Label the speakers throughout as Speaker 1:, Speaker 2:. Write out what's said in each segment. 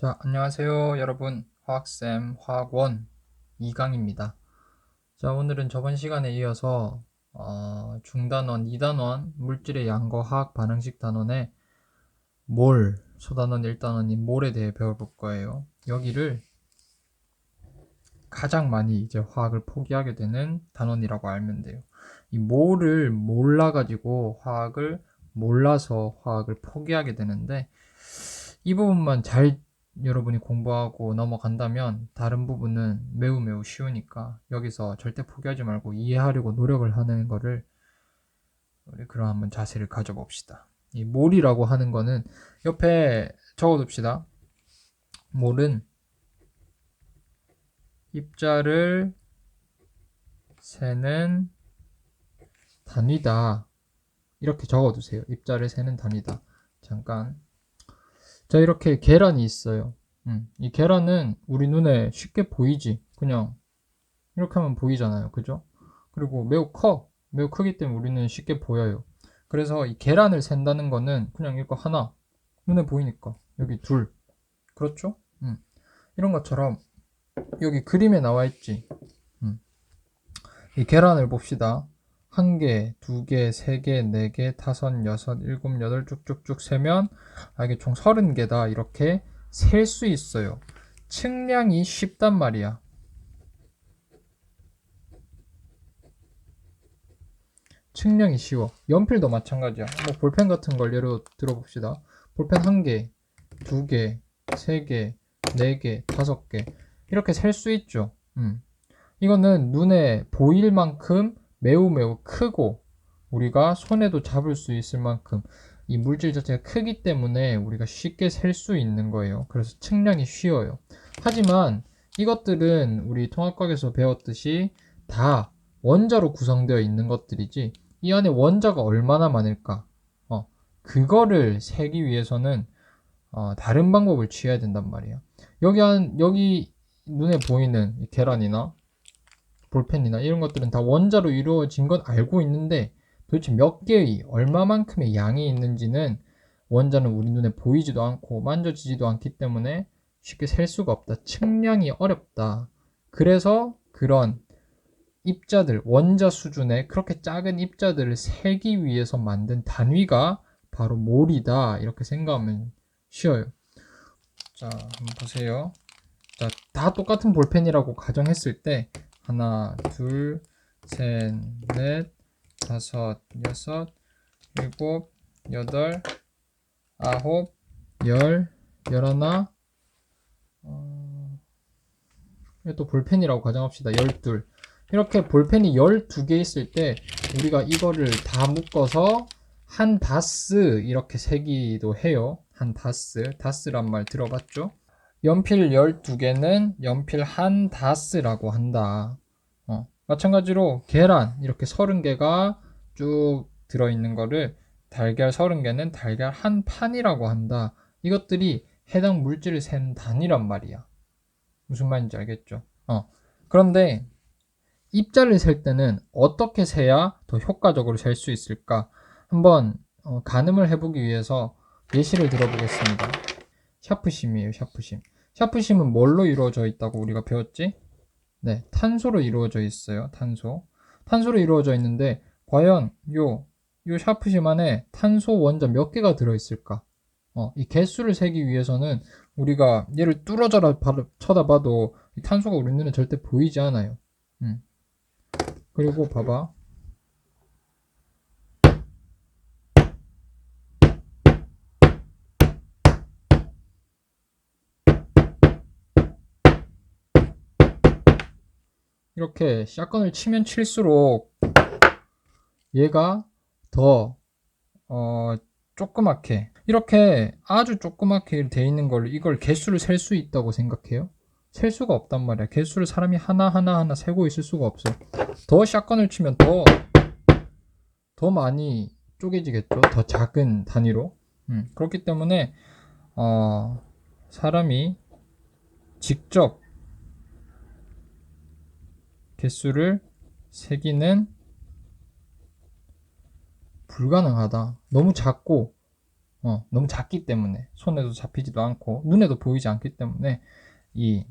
Speaker 1: 자, 안녕하세요, 여러분. 화학쌤 화학원 2강입니다. 자, 오늘은 저번 시간에 이어서 중단원, 2단원 물질의 양과 화학 반응식 단원의 몰, 소단원, 1단원인 몰에 대해 배워볼 거예요. 여기를 가장 많이 이제 화학을 포기하게 되는 단원이라고 알면 돼요. 이 몰을 몰라가지고 화학을 몰라서 화학을 포기하게 되는데, 이 부분만 잘 여러분이 공부하고 넘어간다면 다른 부분은 매우 쉬우니까 여기서 절대 포기하지 말고 이해하려고 노력을 하는 거를 우리 그런 한번 자세를 가져봅시다. 이 몰이라고 하는 거는 옆에 적어둡시다. 몰은 입자를 세는 단위다. 이렇게 적어두세요. 입자를 세는 단위다. 잠깐. 자, 이렇게 계란이 있어요. 이 계란은 우리 눈에 쉽게 보이지. 그냥 이렇게 하면 보이잖아요. 그죠? 그리고 매우 크기 때문에 우리는 쉽게 보여요. 그래서 이 계란을 센다는 거는 그냥 이거 하나, 눈에 보이니까. 여기 둘. 그렇죠? 이런 것처럼 여기 그림에 나와 있지. 이 계란을 봅시다. 한 개, 두 개, 세 개, 네 개, 다섯, 여섯, 일곱, 여덟 쭉쭉쭉 세면 이게 총 30개다. 이렇게 셀 수 있어요. 측량이 쉽단 말이야. 측량이 쉬워. 연필도 마찬가지야. 뭐 볼펜 같은 걸 예로 들어봅시다. 볼펜 한 개, 두 개, 세 개, 네 개, 다섯 개. 이렇게 셀 수 있죠. 이거는 눈에 보일 만큼 매우 크고 우리가 손에도 잡을 수 있을 만큼 이 물질 자체가 크기 때문에 우리가 쉽게 셀 수 있는 거예요. 그래서 측량이 쉬워요. 하지만 이것들은 우리 통합과학에서 배웠듯이 다 원자로 구성되어 있는 것들이지 이 안에 원자가 얼마나 많을까? 그거를 세기 위해서는 다른 방법을 취해야 된단 말이야. 여기 눈에 보이는 이 계란이나 볼펜이나 이런 것들은 다 원자로 이루어진 건 알고 있는데 도대체 몇 개의 얼마만큼의 양이 있는지는 원자는 우리 눈에 보이지도 않고 만져지지도 않기 때문에 쉽게 셀 수가 없다. 측량이 어렵다. 그래서 그런 입자들, 원자 수준의 그렇게 작은 입자들을 세기 위해서 만든 단위가 바로 몰이다. 이렇게 생각하면 쉬워요. 자, 한번 보세요. 자, 다 똑같은 볼펜이라고 가정했을 때 하나, 둘, 셋, 넷, 다섯, 여섯, 일곱, 여덟, 아홉, 열, 열하나, 또 볼펜이라고 가정합시다. 열둘. 이렇게 볼펜이 12개 있을 때 우리가 이거를 다 묶어서 한 다스 이렇게 세기도 해요. 한 다스. 다스란 말 들어봤죠? 연필 12개는 연필 한 다스라고 한다. 마찬가지로 계란 이렇게 30개가 쭉 들어있는 거를 달걀 30개는 달걀 한 판이라고 한다. 이것들이 해당 물질을 센 단위란 말이야. 무슨 말인지 알겠죠? 그런데 입자를 셀 때는 어떻게 세야 더 효과적으로 셀 수 있을까? 한번 가늠을 해보기 위해서 예시를 들어보겠습니다. 샤프심이에요, 샤프심. 샤프심은 뭘로 이루어져 있다고 우리가 배웠지? 네, 탄소로 이루어져 있어요. 탄소로 이루어져 있는데 과연 요 샤프심 안에 탄소 원자 몇 개가 들어있을까? 이 개수를 세기 위해서는 우리가 얘를 뚫어져라 쳐다봐도 이 탄소가 우리 눈에 절대 보이지 않아요. 그리고 봐봐. 이렇게 샷건을 치면 칠수록 얘가 더 조그맣게 이렇게 아주 조그맣게 돼 있는 걸 이걸 개수를 셀 수 있다고 생각해요? 셀 수가 없단 말이야. 개수를 사람이 하나 세고 있을 수가 없어. 더 샷건을 치면 더 많이 쪼개지겠죠. 더 작은 단위로. 그렇기 때문에 사람이 직접 개수를 세기는 불가능하다. 너무 작고 너무 작기 때문에 손에도 잡히지도 않고 눈에도 보이지 않기 때문에 이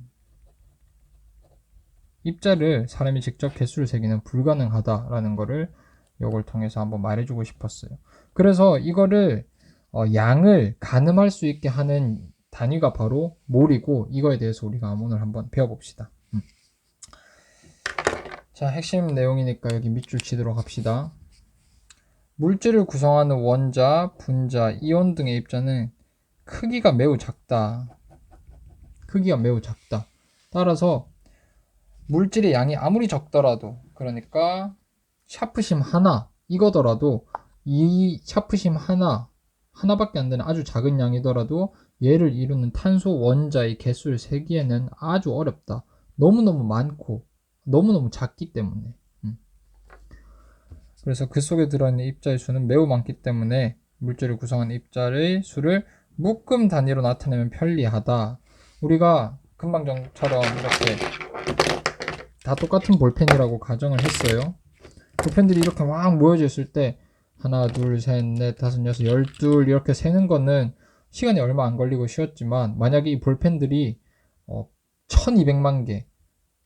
Speaker 1: 입자를 사람이 직접 개수를 세기는 불가능하다라는 거를 이걸 통해서 한번 말해주고 싶었어요. 그래서 이거를 양을 가늠할 수 있게 하는 단위가 바로 몰이고, 이거에 대해서 우리가 오늘 한번 배워봅시다. 자, 핵심 내용이니까 여기 밑줄 치도록 합시다. 물질을 구성하는 원자, 분자, 이온 등의 입자는 크기가 매우 작다. 크기가 매우 작다. 따라서 물질의 양이 아무리 적더라도, 그러니까 샤프심 하나 이거더라도, 이 샤프심 하나밖에 안 되는 아주 작은 양이더라도 얘를 이루는 탄소 원자의 개수를 세기에는 아주 어렵다. 너무너무 많고 너무너무 작기 때문에. 그래서 그 속에 들어있는 입자의 수는 매우 많기 때문에 물질을 구성하는 입자의 수를 묶음 단위로 나타내면 편리하다. 우리가 금방 전처럼 이렇게 다 똑같은 볼펜이라고 가정을 했어요. 볼펜들이 이렇게 막 모여져 있을 때 하나, 둘, 셋, 넷, 다섯, 여섯, 12 이렇게 세는 거는 시간이 얼마 안 걸리고 쉬웠지만, 만약에 이 볼펜들이 1200만 개,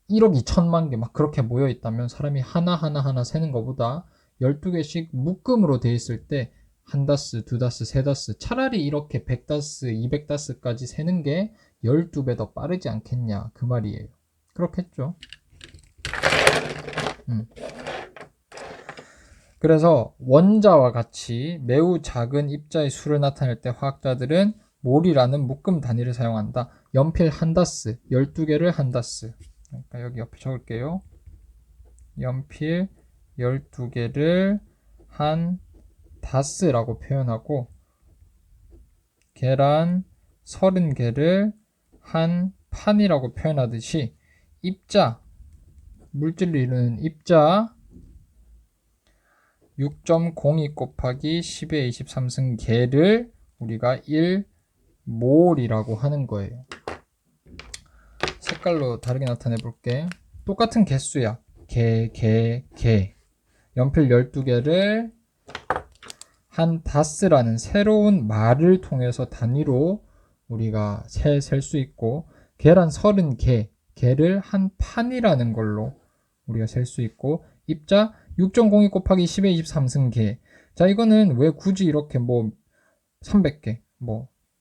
Speaker 1: 1억 2천만 개 막 그렇게 모여 있다면 사람이 하나 세는 것보다 12개씩 묶음으로 돼 있을 때 한 다스, 두 다스, 세 다스, 차라리 이렇게 100다스, 200다스까지 세는 게 12배 더 빠르지 않겠냐 그 말이에요. 그렇겠죠. 그래서 원자와 같이 매우 작은 입자의 수를 나타낼 때 화학자들은 몰이라는 묶음 단위를 사용한다. 연필 한 다스, 12개를 한 다스. 그러니까 여기 옆에 적을게요. 연필 12개를 한 다스라고 표현하고, 계란 30개를 한 판이라고 표현하듯이 입자, 물질을 이루는 입자 6.02 곱하기 10의 23승 개를 우리가 1몰이라고 하는 거예요. 색깔로 다르게 나타내 볼게. 똑같은 개수야. 개. 연필 12개를 한 다스라는 새로운 말을 통해서 단위로 우리가 셀 수 있고, 계란 30개, 개를 한 판이라는 걸로 우리가 셀 수 있고, 입자 6.02 곱하기 10의 23승 개. 자, 이거는 왜 굳이 이렇게 300개,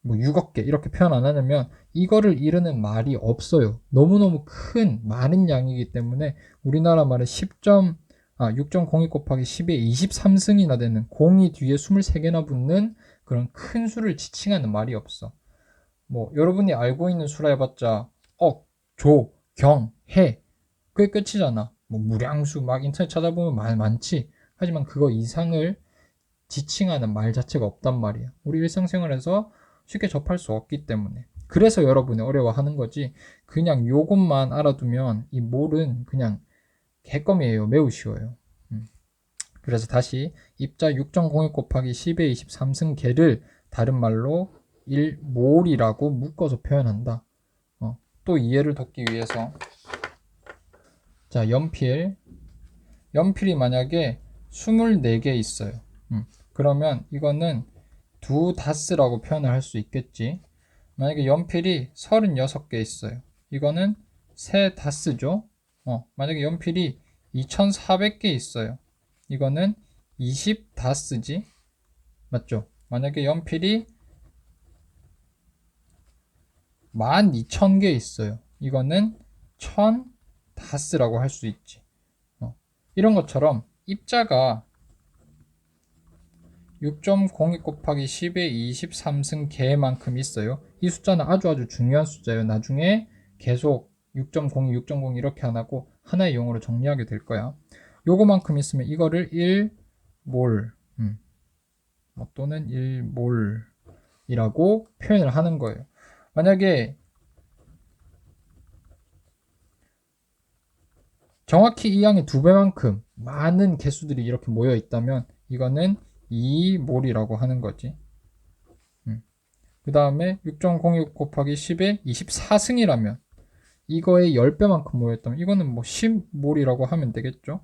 Speaker 1: 6억 개 이렇게 표현 안 하냐면, 이거를 이르는 말이 없어요. 너무너무 큰 많은 양이기 때문에 우리나라 말에 6.02 곱하기 10의 23승이나 되는, 공이 뒤에 23개나 붙는 그런 큰 수를 지칭하는 말이 없어. 여러분이 알고 있는 수라 해봤자 억, 조, 경, 해, 그게 끝이잖아. 무량수 막 인터넷 찾아보면 말 많지. 하지만 그거 이상을 지칭하는 말 자체가 없단 말이야. 우리 일상생활에서 쉽게 접할 수 없기 때문에. 그래서 여러분이 어려워하는 거지. 그냥 요것만 알아두면 이 몰은 그냥 개껌이에요. 매우 쉬워요. 그래서 다시 입자 6.01 곱하기 10의 23승 개를 다른 말로 1몰이라고 묶어서 표현한다. 또 이해를 돕기 위해서, 자, 연필이 만약에 24개 있어요. 그러면 이거는 두 다스라고 표현을 할 수 있겠지. 만약에 연필이 36개 있어요. 이거는 세 다스죠. 만약에 연필이 2400개 있어요. 이거는 20다스지. 맞죠? 만약에 연필이 12,000개 있어요. 이거는 1000다스라고 할 수 있지. 이런 것처럼 입자가 6.02 곱하기 10의 23승 개만큼 있어요. 이 숫자는 아주 중요한 숫자예요. 나중에 계속 6.02, 6.02 이렇게 안 하고 하나의 용어로 정리하게 될 거야. 요거만큼 있으면 이거를 1몰 또는 1몰이라고 표현을 하는 거예요. 만약에 정확히 이 양의 2배만큼 많은 개수들이 이렇게 모여 있다면 이거는 2몰이라고 하는 거지. 그 다음에 6.06 곱하기 10의 24승이라면 이거의 10배만큼 모였다면 이거는 10몰이라고 하면 되겠죠.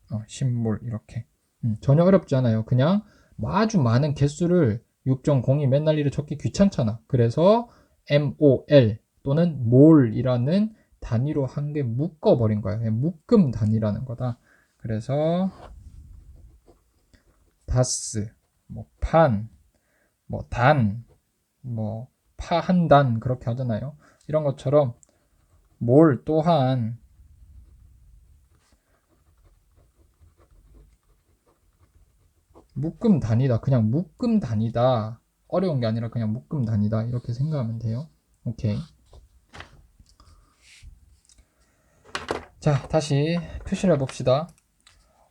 Speaker 1: 10몰 이렇게. 전혀 어렵지 않아요. 그냥 아주 많은 개수를 6.0이 맨날 일을 적기 귀찮잖아. 그래서 MOL 또는 몰이라는 단위로 한 개 묶어버린 거야. 그냥 묶음 단위라는 거다. 그래서 다스, 뭐 판, 뭐 단, 뭐 파 한 단 그렇게 하잖아요. 이런 것처럼 몰 또한 묶음 단위다. 그냥 묶음 단위다. 어려운 게 아니라 그냥 묶음 단위다. 이렇게 생각하면 돼요. 오케이. 자, 다시 표시를 해봅시다.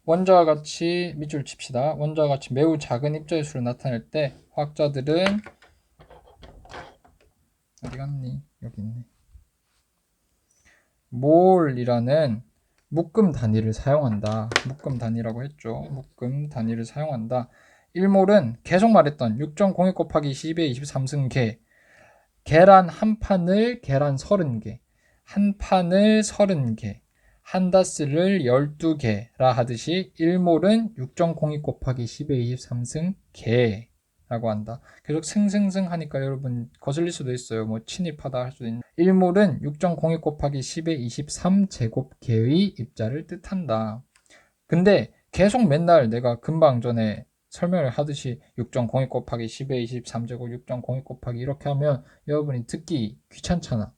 Speaker 1: 원자와 같이 밑줄 칩시다. 원자와 같이 매우 작은 입자의 수를 나타낼 때 화학자들은 어디 갔니? 여기 있네. 몰이라는 묶음 단위를 사용한다. 묶음 단위라고 했죠. 묶음 단위를 사용한다. 1몰은 계속 말했던 6.02 곱하기 10의 23승 개. 계란 한 판을 계란 30개. 한 판을 30개. 한 다스를 12개라 하듯이 1몰은 6.02 곱하기 10의 23승 개라고 한다. 계속 승승승 하니까 여러분 거슬릴 수도 있어요. 뭐 친입하다 할 수도 있는. 1몰은 6.02 곱하기 10의 23제곱개의 입자를 뜻한다. 근데 계속 맨날 내가 금방 전에 설명을 하듯이 6.02 곱하기 10의 23제곱 6.02 곱하기 이렇게 하면 여러분이 듣기 귀찮잖아.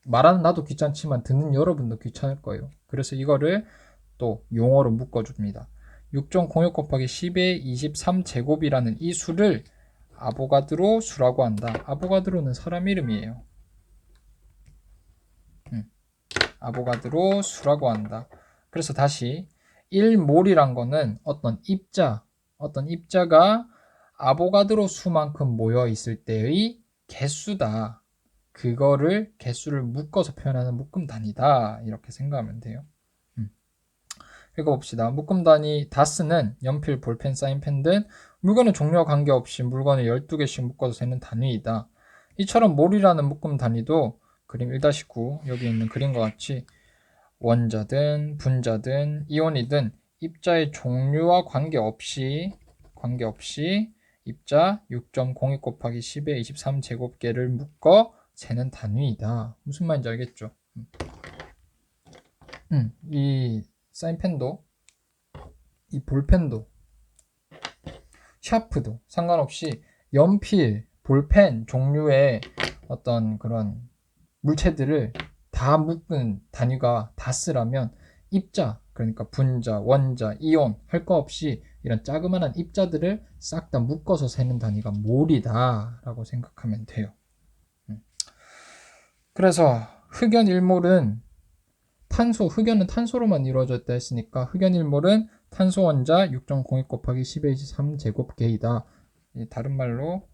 Speaker 1: 말하는 나도 귀찮지만 듣는 여러분도 귀찮을 거예요. 그래서 이거를 또 용어로 묶어줍니다. 6.06 곱하기 10의 23제곱이라는 이 수를 아보가드로 수라고 한다. 아보가드로는 사람 이름이에요. 아보가드로 수라고 한다. 그래서 다시 1몰이란 거는 어떤 입자가 아보가드로 수만큼 모여 있을 때의 개수다. 그거를 개수를 묶어서 표현하는 묶음 단위다. 이렇게 생각하면 돼요. 읽어봅시다. 묶음 단위 다스는 연필, 볼펜, 사인펜 등 물건의 종류와 관계없이 물건을 12개씩 묶어서 세는 단위이다. 이처럼 몰이라는 묶음 단위도 그림 1-9 여기 있는 그림과 같이 원자든 분자든 이온이든 입자의 종류와 관계없이 입자 6.02 곱하기 10의 23제곱개를 묶어 세는 단위이다. 무슨 말인지 알겠죠? 이 사인펜도 이 볼펜도 샤프도 상관없이 연필, 볼펜 종류의 어떤 그런 물체들을 다 묶은 단위가 다스라면 입자, 그러니까 분자, 원자, 이온 할 거 없이 이런 자그마한 입자들을 싹 다 묶어서 세는 단위가 몰이다 라고 생각하면 돼요. 그래서 흑연 1몰은 흑연은 탄소로만 이루어졌다 했으니까 흑연 1몰은 탄소 원자 6.02 곱하기 10의 23제곱개이다. 다른 말로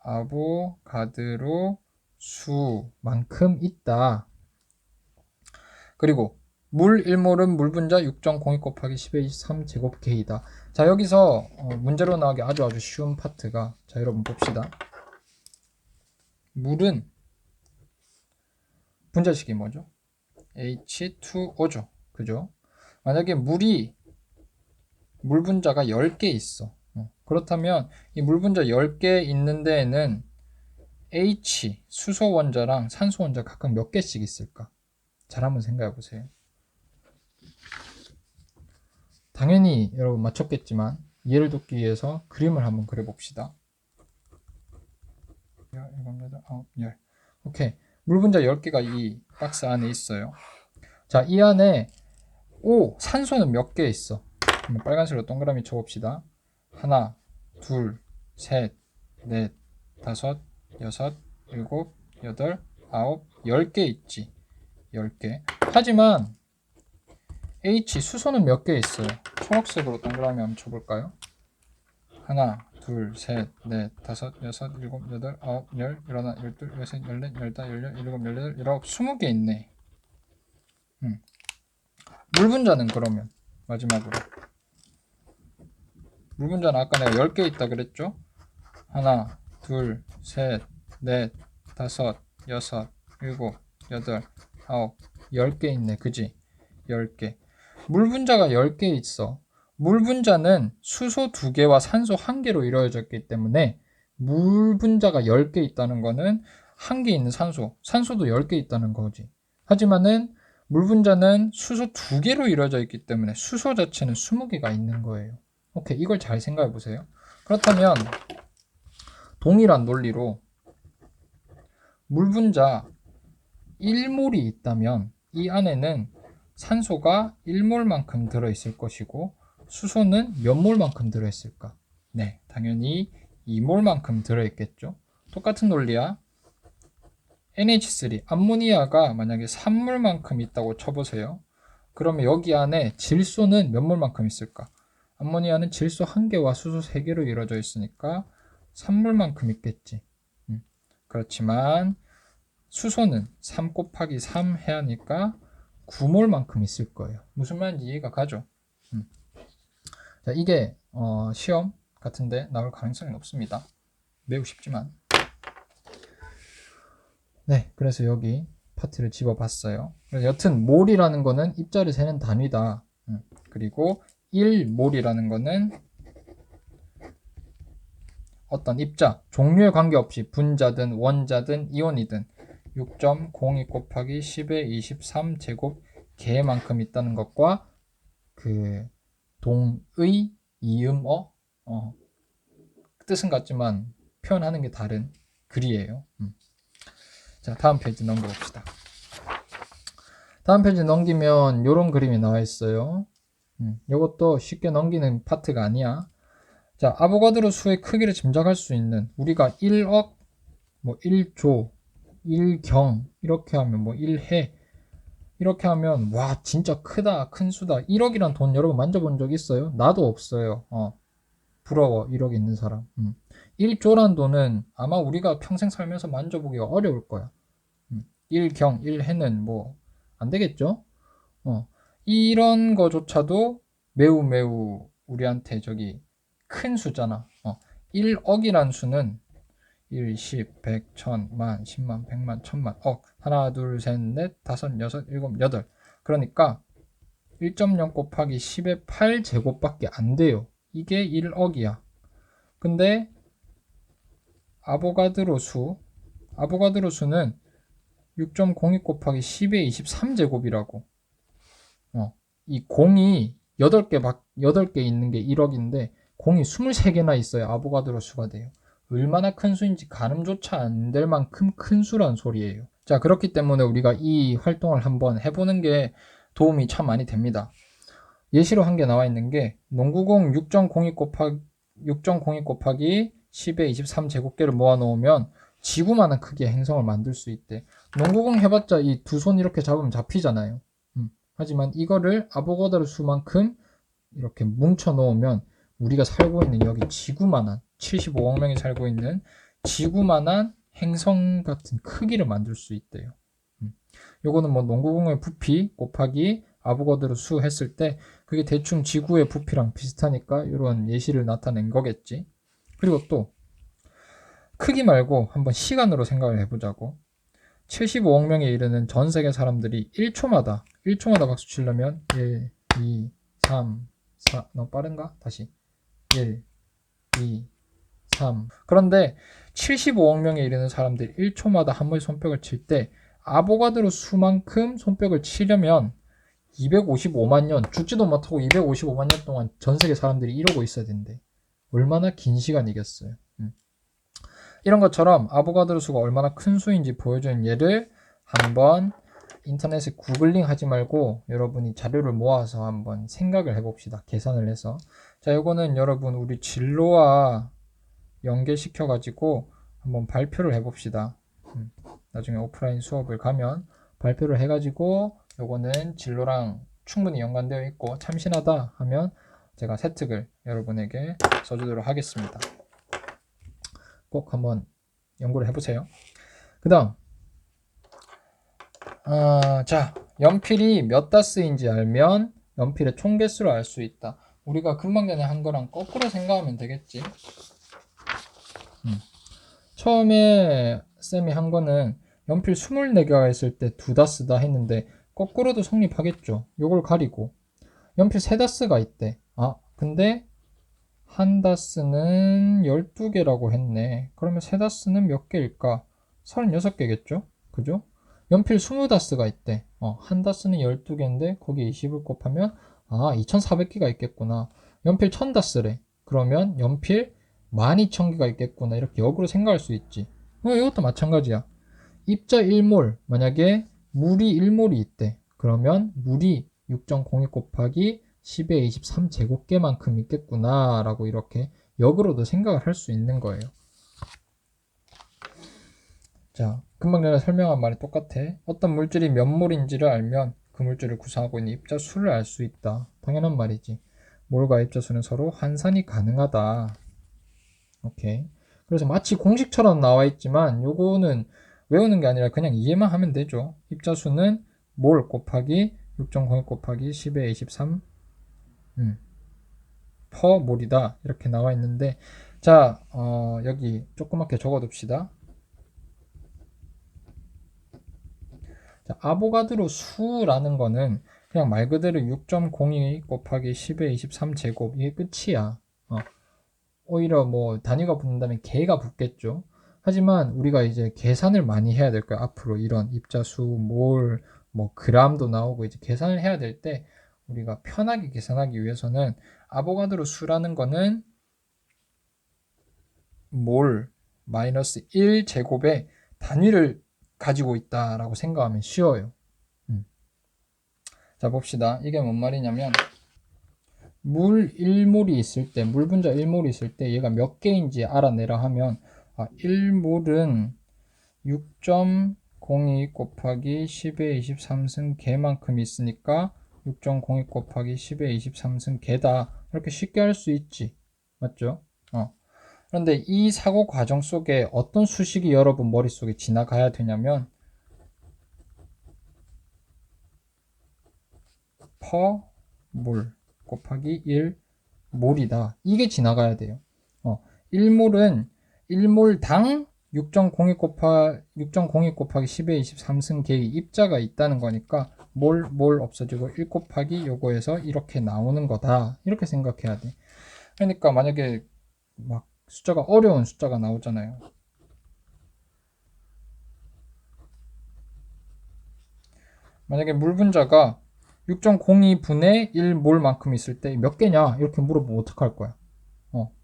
Speaker 1: 아보가드로 수만큼 있다. 그리고 물 1몰은 물 분자 6.02 곱하기 10의 23제곱개이다. 자, 여기서 문제로 나오기 아주 쉬운 파트가, 자, 여러분 봅시다. 물은 분자식이 뭐죠? H2O죠. 그죠? 만약에 물 분자가 10개 있어. 그렇다면 이 물 분자 10개 있는 데에는 H, 수소 원자랑 산소 원자 각각 몇 개씩 있을까? 잘 한번 생각해 보세요. 당연히 여러분 맞췄겠지만 이해를 돕기 위해서 그림을 한번 그려봅시다. 10. 오케이. 물 분자 10개가 이 박스 안에 있어요. 자, 이 안에 산소는 몇 개 있어? 빨간색으로 동그라미 쳐봅시다. 하나, 둘, 셋, 넷, 다섯, 여섯, 일곱, 여덟, 아홉, 10개 있지. 10개. 하지만 H 수소는 몇 개 있어요? 초록색으로 동그라미 한번 쳐볼까요? 하나, 둘, 셋, 넷, 다섯, 여섯, 일곱, 여덟, 아홉, 열, 열하나, 열둘, 열셋, 열넷, 열다, 열여, 열일곱, 열여덟, 열아홉, 20개 있네. 물 분자는 그러면 마지막으로 물 분자는 아까 내가 10개 있다 그랬죠? 하나, 둘, 셋, 넷, 다섯, 여섯, 일곱, 여덟, 아홉, 10개 있네. 그지? 10개. 물 분자가 10개 있어. 물 분자는 수소 2개와 산소 1개로 이루어졌기 때문에 물 분자가 10개 있다는 거는 1개 있는 산소도 10개 있다는 거지. 하지만은 물 분자는 수소 2개로 이루어져 있기 때문에 수소 자체는 20개가 있는 거예요. 오케이, 이걸 잘 생각해 보세요. 그렇다면 동일한 논리로 물 분자 1몰이 있다면 이 안에는 산소가 1몰만큼 들어있을 것이고 수소는 몇 몰만큼 들어있을까? 네, 당연히 2몰만큼 들어있겠죠. 똑같은 논리야. NH3, 암모니아가 만약에 3몰만큼 있다고 쳐보세요. 그러면 여기 안에 질소는 몇 몰만큼 있을까? 암모니아는 질소 1개와 수소 3개로 이루어져 있으니까 3몰만큼 있겠지. 그렇지만 수소는 3 곱하기 3 해야 하니까 9몰만큼 있을 거예요. 무슨 말인지 이해가 가죠? 자, 이게 시험 같은데 나올 가능성이 높습니다. 매우 쉽지만. 네, 그래서 여기 파트를 집어봤어요. 그래서 여튼 몰이라는 거는 입자를 세는 단위다. 그리고 1몰이라는 거는 어떤 입자, 종류에 관계없이 분자든 원자든 이온이든 6.02 곱하기 10의 23 제곱 개만큼 있다는 것과 그 동의, 이음어 뜻은 같지만 표현하는 게 다른 글이에요. 자, 다음 페이지 넘겨봅시다. 다음 페이지 넘기면 이런 그림이 나와 있어요. 이것도 쉽게 넘기는 파트가 아니야. 자, 아보가드로 수의 크기를 짐작할 수 있는 우리가 1억, 뭐 1조, 1경 이렇게 하면 뭐 1해 이렇게 하면 와 진짜 크다, 큰 수다. 1억이란 돈 여러분 만져본 적 있어요? 나도 없어요. 부러워 1억 있는 사람. 1조란 돈은 아마 우리가 평생 살면서 만져보기가 어려울 거야. 1경, 1해는 뭐 안 되겠죠? 이런 거조차도 매우 우리한테 저기 큰 수잖아. 1억이란 수는 1, 10, 100, 1000, 만, 10만, 100만, 1000만, 억. 하나, 둘, 셋, 넷, 다섯, 여섯, 일곱, 여덟. 그러니까 1.0 곱하기 10의 8제곱밖에 안 돼요. 이게 1억이야. 근데 아보가드로 수는 6.02 곱하기 10의 23제곱이라고. 이 공이 8개 있는 게 1억인데 공이 23개나 있어야 아보가드로 수가 돼요. 얼마나 큰 수인지 가늠조차 안 될 만큼 큰 수란 소리예요. 자, 그렇기 때문에 우리가 이 활동을 한번 해보는 게 도움이 참 많이 됩니다. 예시로 한 개 나와 있는 게 농구공 6.02 곱하기 10의 23제곱개를 모아놓으면 지구만한 크기의 행성을 만들 수 있대. 농구공 해봤자 이 두 손 이렇게 잡으면 잡히잖아요. 하지만 이거를 아보가드로 수만큼 이렇게 뭉쳐 놓으면 우리가 살고 있는 여기 지구만한 75억 명이 살고 있는 지구만한 행성 같은 크기를 만들 수 있대요. 요거는 뭐 농구공의 부피 곱하기 아보가드로 수 했을 때 그게 대충 지구의 부피랑 비슷하니까 이런 예시를 나타낸 거겠지. 그리고 또 크기 말고 한번 시간으로 생각을 해보자고. 75억 명에 이르는 전 세계 사람들이 1초마다 박수 치려면 1, 2, 3, 4 너무 빠른가? 다시 1, 2, 3 그런데 75억 명에 이르는 사람들이 1초마다 한 번의 손뼉을 칠 때 아보가드로 수만큼 손뼉을 치려면 255만 년 죽지도 못하고 255만 년 동안 전 세계 사람들이 이러고 있어야 된대. 얼마나 긴 시간이겠어요. 이런 것처럼 아보가드로 수가 얼마나 큰 수인지 보여주는 예를 한번 인터넷에 구글링 하지 말고 여러분이 자료를 모아서 한번 생각을 해봅시다. 계산을 해서. 자, 요거는 여러분 우리 진로와 연계시켜 가지고 한번 발표를 해봅시다. 나중에 오프라인 수업을 가면 발표를 해가지고 요거는 진로랑 충분히 연관되어 있고 참신하다 하면 제가 세특을 여러분에게 써주도록 하겠습니다. 꼭 한번 연구를 해보세요. 그 다음 자, 연필이 몇 다스인지 알면 연필의 총 개수를 알 수 있다. 우리가 금방 전에 한 거랑 거꾸로 생각하면 되겠지. 처음에 쌤이 한 거는 연필 24개가 있을 때 2다스다 했는데 거꾸로도 성립하겠죠. 요걸 가리고 연필 3다스가 있대. 근데 한 다스는 12개라고 했네. 그러면 세 다스는 몇 개일까? 36개겠죠? 그죠? 연필 20다스가 있대. 한 다스는 12개인데 거기에 20을 곱하면 2400개가 있겠구나. 연필 1000다스래. 그러면 연필 12000개가 있겠구나. 이렇게 역으로 생각할 수 있지. 이것도 마찬가지야. 입자 1몰, 만약에 물이 1몰이 있대. 그러면 물이 6.02 곱하기 10의 23 제곱개만큼 있겠구나 라고 이렇게 역으로도 생각을 할 수 있는 거예요. 자, 금방 전에 설명한 말이 똑같아. 어떤 물질이 몇 몰인지를 알면 그 물질을 구성하고 있는 입자 수를 알 수 있다. 당연한 말이지. 몰과 입자 수는 서로 환산이 가능하다. 오케이. 그래서 마치 공식처럼 나와 있지만 요거는 외우는 게 아니라 그냥 이해만 하면 되죠. 입자수는 몰 곱하기 6.01 곱하기 10의 23 퍼 몰이다. 이렇게 나와 있는데 자, 여기 조그맣게 적어둡시다. 자, 아보가드로 수라는 거는 그냥 말 그대로 6.02 곱하기 10의 23 제곱 이게 끝이야. 오히려 뭐 단위가 붙는다면 개가 붙겠죠. 하지만 우리가 이제 계산을 많이 해야 될 거야. 앞으로 이런 입자수, 몰, 뭐 그람도 나오고 이제 계산을 해야 될 때 우리가 편하게 계산하기 위해서는 아보가드로 수라는 거는 몰 마이너스 1 제곱의 단위를 가지고 있다라고 생각하면 쉬워요. 자, 봅시다. 이게 뭔 말이냐면 물 1몰이 있을 때, 물 분자 1몰이 있을 때 얘가 몇 개인지 알아내라 하면 1몰은 6.02 곱하기 10의 23승 개만큼 있으니까 6.02 곱하기 10의 23승 개다. 이렇게 쉽게 할 수 있지. 맞죠? 그런데 이 사고 과정 속에 어떤 수식이 여러분 머릿속에 지나가야 되냐면 per 몰 곱하기 1 몰이다. 이게 지나가야 돼요. 1몰은 1몰당 6.02 곱하기 10의 23승 개의 입자가 있다는 거니까 몰 없어지고 1 곱하기 요거에서 이렇게 나오는 거다. 이렇게 생각해야 돼. 그러니까 만약에 막 숫자가 어려운 숫자가 나오잖아요. 만약에 물 분자가 6.02분의 1몰만큼 있을 때 몇 개냐? 이렇게 물어보면 어떡할 거야?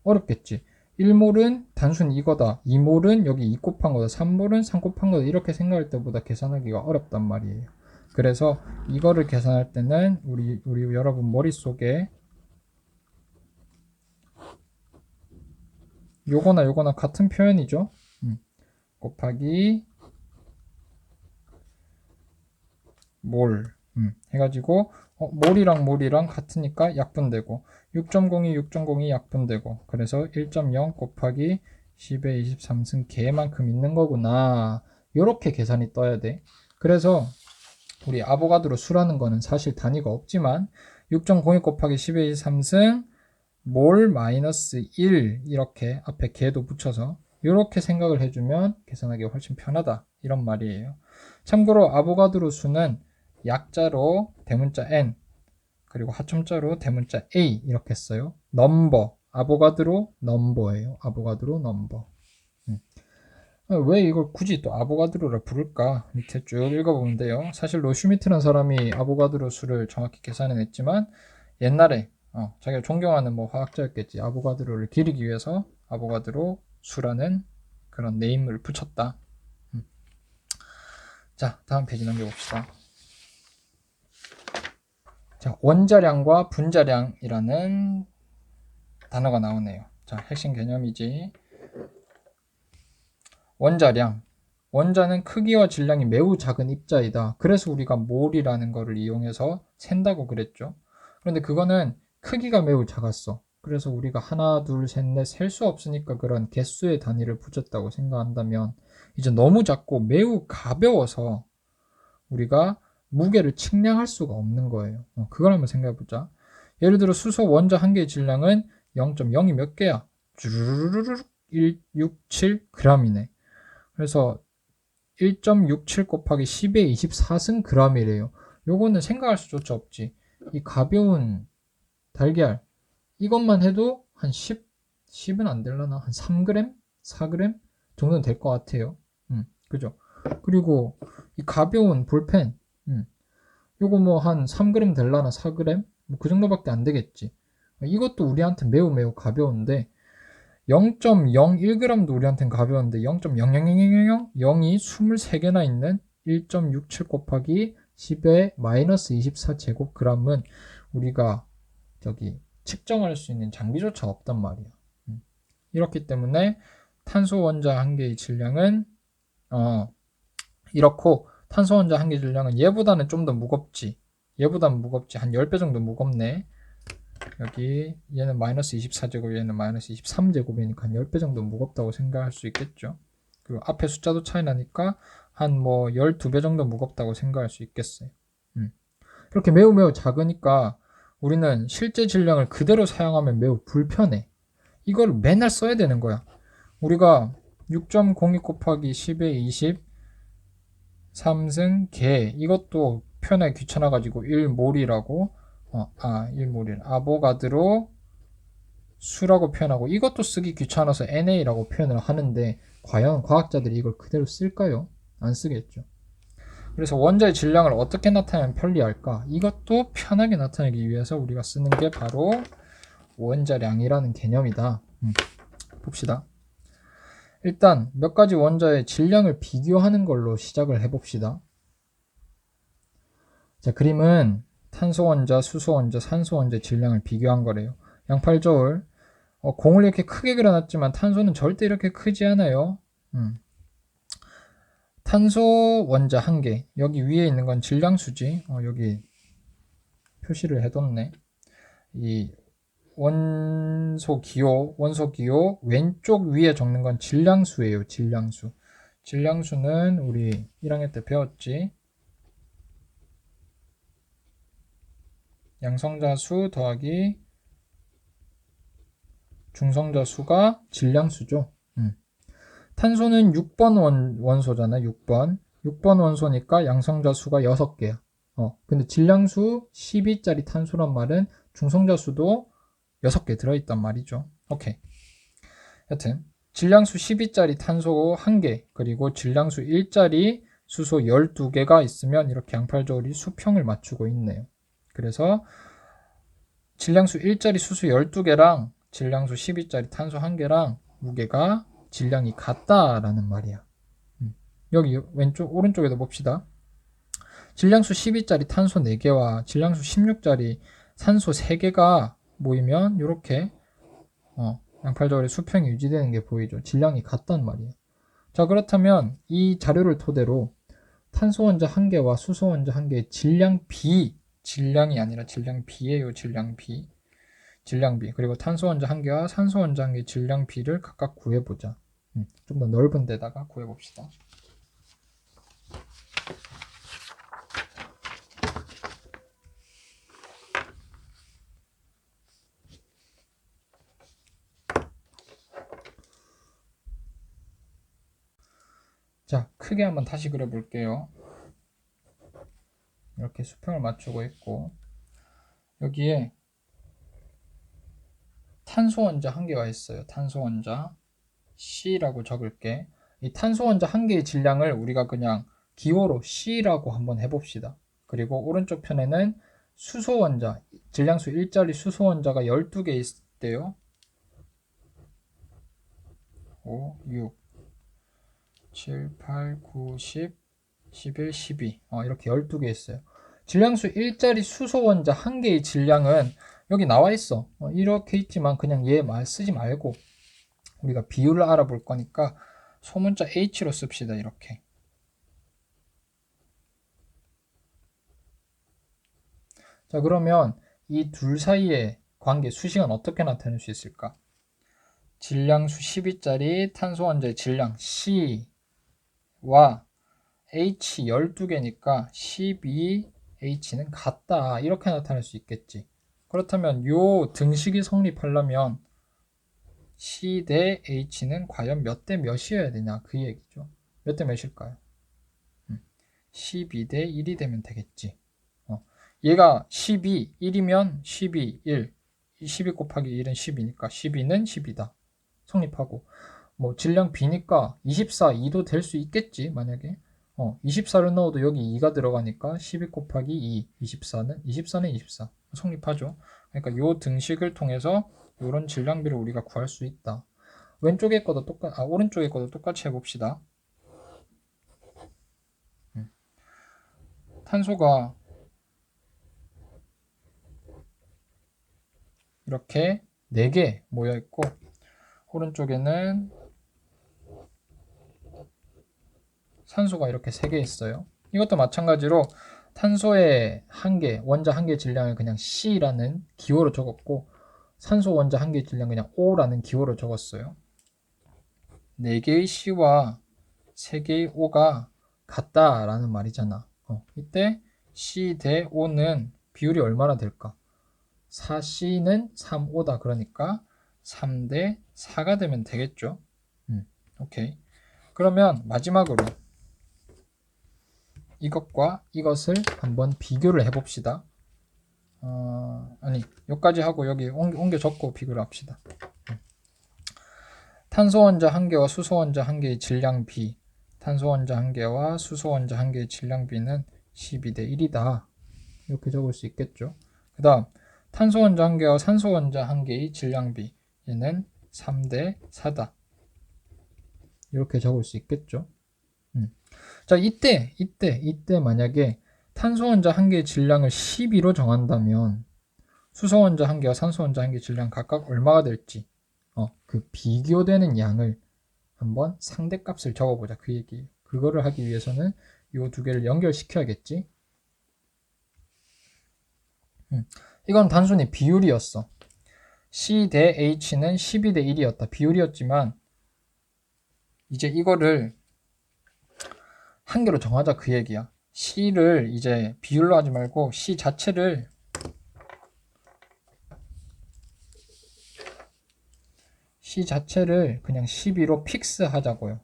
Speaker 1: 어렵겠지. 1몰은 단순히 이거다. 2몰은 여기 2 곱한 거다. 3몰은 3 곱한 거다. 이렇게 생각할 때보다 계산하기가 어렵단 말이에요. 그래서 이거를 계산할 때는 우리 여러분 머릿속에 요거나 같은 표현이죠. 곱하기 몰 해가지고 몰이랑 같으니까 약분되고 6.02 약분되고 그래서 1.0 곱하기 10의 23승 개만큼 있는 거구나. 요렇게 계산이 떠야 돼. 그래서 우리 아보가드로 수라는 거는 사실 단위가 없지만 6.02 곱하기 10의 23승 몰 마이너스 1 이렇게 앞에 개도 붙여서 이렇게 생각을 해주면 계산하기가 훨씬 편하다. 이런 말이에요. 참고로 아보가드로 수는 약자로 대문자 n 그리고 하첨자로 대문자 a 이렇게 써요. 넘버 아보가드로 넘버예요. 아보가드로 넘버. 왜 이걸 굳이 또 아보가드로를 부를까? 밑에 쭉 읽어보면 돼요. 사실 로슈미트라는 사람이 아보가드로 수를 정확히 계산해냈지만 옛날에 자기가 존경하는 뭐 화학자였겠지. 아보가드로를 기리기 위해서 아보가드로 수라는 그런 네임을 붙였다. 자, 다음 페이지 넘겨봅시다. 자, 원자량과 분자량이라는 단어가 나오네요. 자, 핵심 개념이지. 원자량. 원자는 크기와 질량이 매우 작은 입자이다. 그래서 우리가 몰이라는 거를 이용해서 샌다고 그랬죠. 그런데 그거는 크기가 매우 작았어. 그래서 우리가 하나, 둘, 셋, 넷 셀 수 없으니까 그런 개수의 단위를 붙였다고 생각한다면 이제 너무 작고 매우 가벼워서 우리가 무게를 측량할 수가 없는 거예요. 그걸 한번 생각해보자. 예를 들어 수소 원자 한 개의 질량은 0.0이 몇 개야? 주르르르 167g이네. 그래서 1.67 곱하기 10의 24승 g이래요. 요거는 생각할 수조차 없지. 이 가벼운 달걀, 이것만 해도 한 10은 안 되려나? 한 3g? 4g 정도는 될 것 같아요. 그죠? 그리고 이 가벼운 볼펜, 요거 뭐 한 3g 될라나 4g? 뭐 그 정도밖에 안 되겠지. 이것도 우리한테 매우 매우 가벼운데 0.01g도 우리한테는 가벼운데 0.00000이 23개나 있는 1.67 곱하기 10의 마이너스 24제곱g은 우리가 저기 측정할 수 있는 장비조차 없단 말이야. 이렇기 때문에 탄소 원자 한 개의 질량은 이렇고 탄소 원자 한 개 질량은 얘보다는 좀 더 무겁지. 얘보다는 무겁지. 한 10배 정도 무겁네. 여기 얘는 마이너스 24제곱, 얘는 마이너스 23제곱이니까 한 10배 정도 무겁다고 생각할 수 있겠죠. 그리고 앞에 숫자도 차이 나니까 한 뭐 12배 정도 무겁다고 생각할 수 있겠어요. 이렇게 매우 매우 작으니까 우리는 실제 질량을 그대로 사용하면 매우 불편해. 이걸 맨날 써야 되는 거야. 우리가 6.02 곱하기 10의 20 3승 개 이것도 표현하기 귀찮아가지고 1몰이라고 1몰이 아보가드로 수라고 표현하고 이것도 쓰기 귀찮아서 NA라고 표현을 하는데 과연 과학자들이 이걸 그대로 쓸까요? 안 쓰겠죠. 그래서 원자의 질량을 어떻게 나타내면 편리할까? 이것도 편하게 나타내기 위해서 우리가 쓰는 게 바로 원자량이라는 개념이다. 봅시다. 일단 몇 가지 원자의 질량을 비교하는 걸로 시작을 해봅시다. 자, 그림은 탄소 원자, 수소 원자, 산소 원자의 질량을 비교한 거래요. 양팔저울. 공을 이렇게 크게 그려놨지만 탄소는 절대 이렇게 크지 않아요. 탄소 원자 한 개. 여기 위에 있는 건 질량수지. 여기 표시를 해뒀네. 이 원소 기호 왼쪽 위에 적는 건 질량수예요. 질량수. 질량수는 우리 1학년 때 배웠지. 양성자 수 더하기 중성자 수가 질량수죠. 탄소는 6번 원소잖아. 6번 원소니까 양성자 수가 6개야. 근데 질량수 12짜리 탄소란 말은 중성자 수도 6개 들어있단 말이죠. 오케이. 여튼 질량수 12짜리 탄소 1개 그리고 질량수 1짜리 수소 12개가 있으면 이렇게 양팔저울이 수평을 맞추고 있네요. 그래서 질량수 1짜리 수소 12개랑 질량수 12짜리 탄소 1개랑 무게가 질량이 같다라는 말이야. 여기 왼쪽 오른쪽에도 봅시다. 질량수 12짜리 탄소 4개와 질량수 16짜리 산소 3개가 모이면 이렇게 양팔저울의 수평이 유지되는 게 보이죠. 질량이 같단 말이에요. 자, 그렇다면 이 자료를 토대로 탄소 원자 1개와 수소 원자 1개의 질량 B, 질량이 아니라 질량 B예요. 질량 B. 질량 B. 그리고 탄소 원자 1개와 산소 원자 1개의 질량 B를 각각 구해보자. 좀 더 넓은 데다가 구해봅시다. 자, 크게 한번 다시 그려볼게요. 이렇게 수평을 맞추고 있고 여기에 탄소 원자 1개가 있어요. 탄소 원자 C라고 적을게. 이 탄소 원자 1개의 질량을 우리가 그냥 기호로 C라고 한번 해봅시다. 그리고 오른쪽 편에는 수소 원자, 질량수 1짜리 수소 원자가 12개 있대요. 5, 6, 7, 8, 9, 10, 11, 12 이렇게 12개 있어요. 질량수 1짜리 수소 원자 1개의 질량은 여기 나와 있어. 이렇게 있지만 그냥 얘 말 쓰지 말고 우리가 비율을 알아볼 거니까 소문자 H로 씁시다. 이렇게. 자, 그러면 이 둘 사이의 관계 수식은 어떻게 나타낼 수 있을까? 질량수 12짜리 탄소 원자의 질량 C와 H 12개니까 12H는 같다. 이렇게 나타낼 수 있겠지. 그렇다면 요 등식이 성립하려면 C 대 H는 과연 몇 대 몇이어야 되냐 그 얘기죠. 몇 대 몇일까요? 12 대 1이 되면 되겠지. 얘가 12, 1이면 12, 1, 12 곱하기 1은 12니까 12는 10이다. 성립하고 뭐 질량 B니까 24, 2도 될 수 있겠지 만약에 24를 넣어도 여기 2가 들어가니까 12 곱하기 2, 24는 24 성립하죠. 그러니까 요 등식을 통해서 이런 질량비를 우리가 구할 수 있다. 왼쪽에 거도 오른쪽에 거도 똑같이 해봅시다. 탄소가 이렇게 4개 모여 있고 오른쪽에는 산소가 이렇게 3개 있어요. 이것도 마찬가지로 탄소의 원자 한 개 질량을 그냥 C라는 기호로 적었고 산소 원자 한 개 질량 그냥 O라는 기호로 적었어요. 4개의 C와 3개의 O가 같다라는 말이잖아. 이때 C 대 O는 비율이 얼마나 될까? 4C는 3O다. 그러니까 3대 4가 되면 되겠죠. 오케이. 그러면 마지막으로 이것과 이것을 한번 비교를 해봅시다. 여기까지 하고 여기 옮겨 적고 비교를 합시다. 탄소 원자 한 개와 수소 원자 한 개의 질량 B, 탄소 원자 한 개와 수소 원자 한 개의 질량 B는 12대 1이다. 이렇게 적을 수 있겠죠. 그 다음 탄소 원자 한 개와 산소 원자 한 개의 질량 B, 얘는 3대 4다. 이렇게 적을 수 있겠죠. 자, 이때 만약에 탄소 원자 한 개의 질량을 12로 정한다면 수소 원자 한 개와 산소 원자 한 개의 질량 각각 얼마가 될지 그 비교되는 양을 한번 상대값을 적어보자. 그 얘기예요. 그거를 하기 위해서는 이 두 개를 연결시켜야겠지. 이건 단순히 비율이었어. C 대 H는 12 대 1이었다. 비율이었지만 이제 이거를 한 개로 정하자 그 얘기야. C를 이제 비율로 하지 말고 C 자체를 그냥 12로 픽스 하자고요.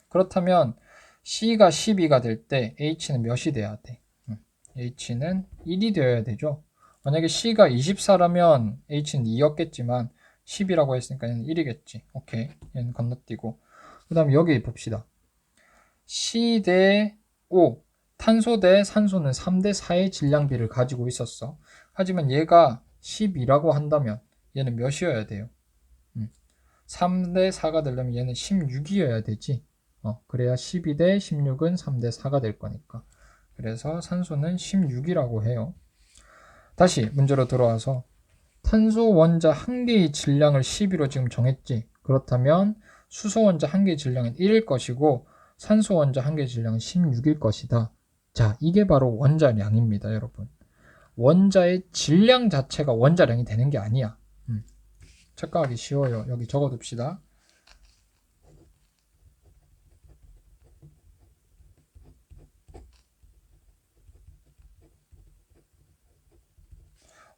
Speaker 1: 그렇다면 C가 12가 될 때 H는 몇이 돼야 돼? H는 1이 되어야 되죠. 만약에 C가 24라면 H는 2였겠지만 10이라고 했으니까 얘는 1이겠지. 오케이. 얘는 건너뛰고. 그 다음 여기 봅시다. C 대 O, 탄소 대 산소는 3대 4의 질량비를 가지고 있었어. 하지만 얘가 12라고 한다면 얘는 몇이어야 돼요? 3대 4가 되려면 얘는 16이어야 되지. 그래야 12 대 16은 3대 4가 될 거니까. 그래서 산소는 16이라고 해요. 다시 문제로 들어와서 탄소 원자 한 개의 질량을 12로 지금 정했지. 그렇다면 수소 원자 한 개의 질량은 1일 것이고 산소 원자 한 개의 질량은 16일 것이다. 자, 이게 바로 원자량입니다, 여러분. 원자의 질량 자체가 원자량이 되는 게 아니야. 착각하기 쉬워요. 여기 적어둡시다.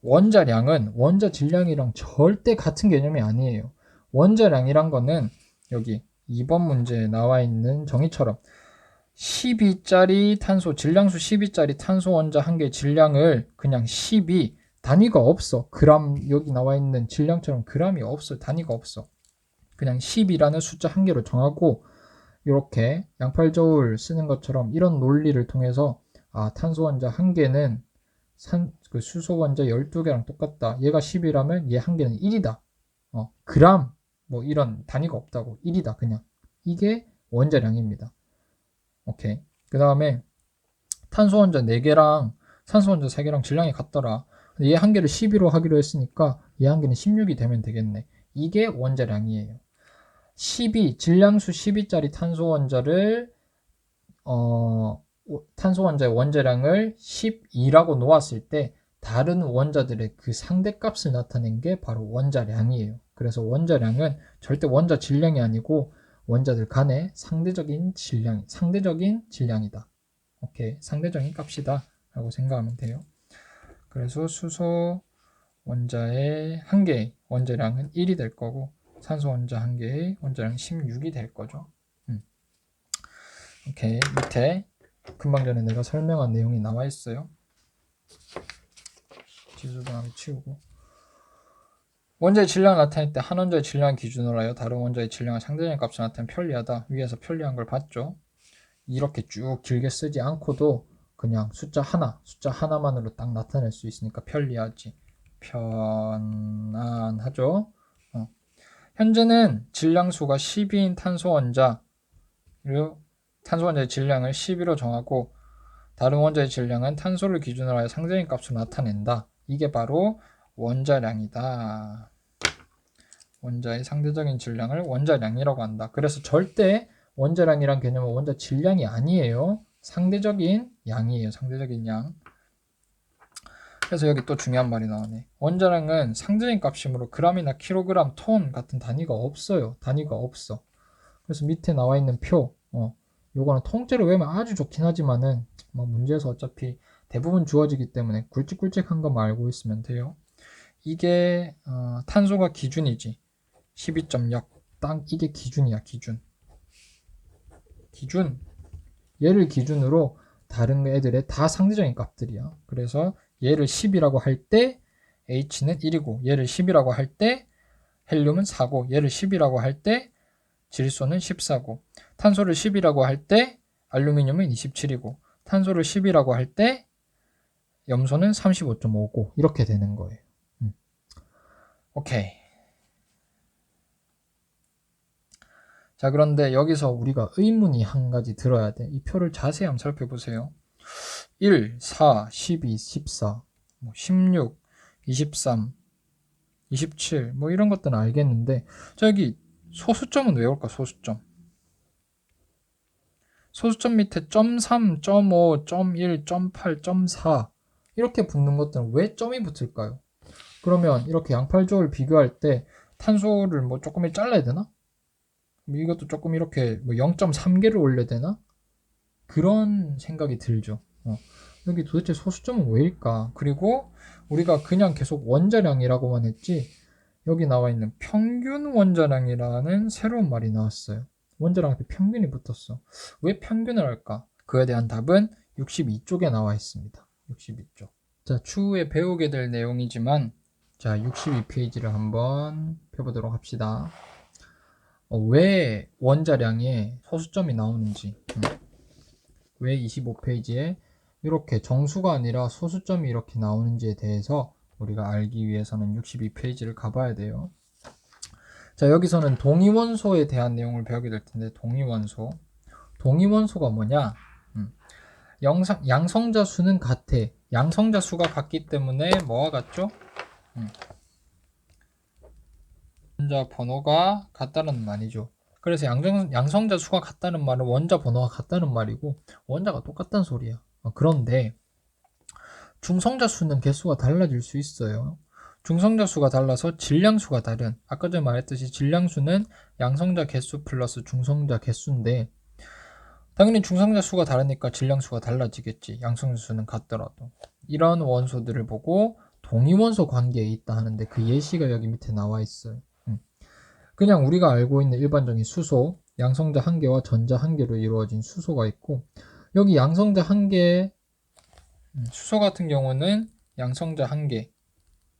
Speaker 1: 원자량은 원자 질량이랑 절대 같은 개념이 아니에요. 원자량이란 거는 여기 2번 문제에 나와 있는 정의처럼 12짜리 탄소, 질량수 12짜리 탄소 원자 한 개의 질량을 그냥 12, 단위가 없어. 그람, 여기 나와 있는 질량처럼 그람이 없어. 단위가 없어. 그냥 10이라는 숫자 한 개로 정하고 이렇게 양팔저울 쓰는 것처럼 이런 논리를 통해서 탄소 원자 한 개는 그 수소 원자 12개랑 똑같다. 얘가 10이라면 얘 한 개는 1이다. 그람 뭐 이런 단위가 없다고. 1이다 그냥. 이게 원자량입니다. 오케이. 그 다음에 탄소 원자 4개랑 산소 원자 3개랑 질량이 같더라. 얘 한 개를 12로 하기로 했으니까 얘 한 개는 16이 되면 되겠네. 이게 원자량이에요. 12, 질량수 12짜리 탄소 원자를 탄소 원자의 원자량을 12라고 놓았을 때 다른 원자들의 그 상대값을 나타낸 게 바로 원자량이에요. 그래서 원자량은 절대 원자 질량이 아니고 원자들 간의 상대적인 질량이다. 오케이, 상대적인 값이다 라고 생각하면 돼요. 그래서 수소 원자의 한 개의 원자량은 1이 될 거고 산소 원자 한 개의 원자량은 16이 될 거죠. 오케이, 밑에 금방 전에 내가 설명한 내용이 나와 있어요. 지수등하게 치우고. 원자의 질량을 나타낼 때 한 원자의 질량을 기준으로 하여 다른 원자의 질량을 상대적인 값을 나타내면 편리하다. 위에서 편리한 걸 봤죠. 이렇게 쭉 길게 쓰지 않고도 그냥 숫자 하나만으로 딱 나타낼 수 있으니까 편리하지. 편안하죠. 현재는 질량수가 12인 탄소 원자, 그리고 탄소 원자의 질량을 12로 정하고 다른 원자의 질량은 탄소를 기준으로 하여 상대적인 값으로 나타낸다. 이게 바로 원자량이다. 원자의 상대적인 질량을 원자량이라고 한다. 그래서 절대 원자량이란 개념은 원자 질량이 아니에요. 상대적인 양이에요. 상대적인 양. 그래서 여기 또 중요한 말이 나오네. 원자량은 상대적인 값이므로 g이나 kg, 톤 같은 단위가 없어요. 단위가 없어. 그래서 밑에 나와 있는 표, 요거는 통째로 외우면 아주 좋긴 하지만은 뭐 문제에서 어차피 대부분 주어지기 때문에 굵직굵직한 것만 알고 있으면 돼요. 이게 탄소가 기준이지. 12.0. 딱 이게 기준이야. 기준. 얘를 기준으로 다른 애들의 다 상대적인 값들이야. 그래서 얘를 10이라고 할 때 H는 1이고, 얘를 10이라고 할 때 헬륨은 4고, 얘를 10이라고 할 때 질소는 14고, 탄소를 10이라고 할 때 알루미늄은 27이고, 탄소를 10이라고 할 때 염소는 35.5고, 이렇게 되는 거예요. 오케이. 자, 그런데 여기서 우리가 의문이 한 가지 들어야 돼. 이 표를 자세히 한번 살펴보세요. 1, 4, 12, 14, 16, 23, 27, 뭐 이런 것들은 알겠는데, 저기 소수점은 왜 올까? 소수점. 소수점 밑에 .3, .5, .1, .8, .4 이렇게 붙는 것들은 왜 점이 붙을까요? 그러면 이렇게 양팔족을 비교할 때 탄소를 뭐 조금 잘라야 되나? 이것도 조금 이렇게 뭐 0.3개를 올려야 되나? 그런 생각이 들죠. 여기 도대체 소수점은 왜일까? 그리고 우리가 그냥 계속 원자량이라고만 했지, 여기 나와 있는 평균 원자량이라는 새로운 말이 나왔어요. 원자량 앞에 평균이 붙었어. 왜 평균을 할까? 그에 대한 답은 62쪽에 나와 있습니다. 62쪽. 자, 추후에 배우게 될 내용이지만, 자, 62페이지를 한번 펴보도록 합시다. 왜 원자량에 소수점이 나오는지, 왜 25페이지에 이렇게 정수가 아니라 소수점이 이렇게 나오는지에 대해서 우리가 알기 위해서는 62페이지를 가봐야 돼요. 자, 여기서는 동위원소에 대한 내용을 배우게 될 텐데, 동위원소가 뭐냐? 양성자 수는 같아. 양성자 수가 같기 때문에 뭐와 같죠? 원자 번호가 같다는 말이죠. 그래서 양성자 수가 같다는 말은 원자 번호가 같다는 말이고, 원자가 똑같다는 소리야. 그런데 중성자 수는 개수가 달라질 수 있어요. 중성자 수가 달라서 질량수가 다른, 아까 전에 말했듯이 질량수는 양성자 개수 플러스 중성자 개수인데, 당연히 중성자 수가 다르니까 질량수가 달라지겠지. 양성자 수는 같더라도. 이런 원소들을 보고 동위원소 관계에 있다 하는데, 그 예시가 여기 밑에 나와 있어요. 그냥 우리가 알고 있는 일반적인 수소, 양성자 한 개와 전자 한 개로 이루어진 수소가 있고, 여기 양성자 한 개에 수소 같은 경우는 양성자 한 개,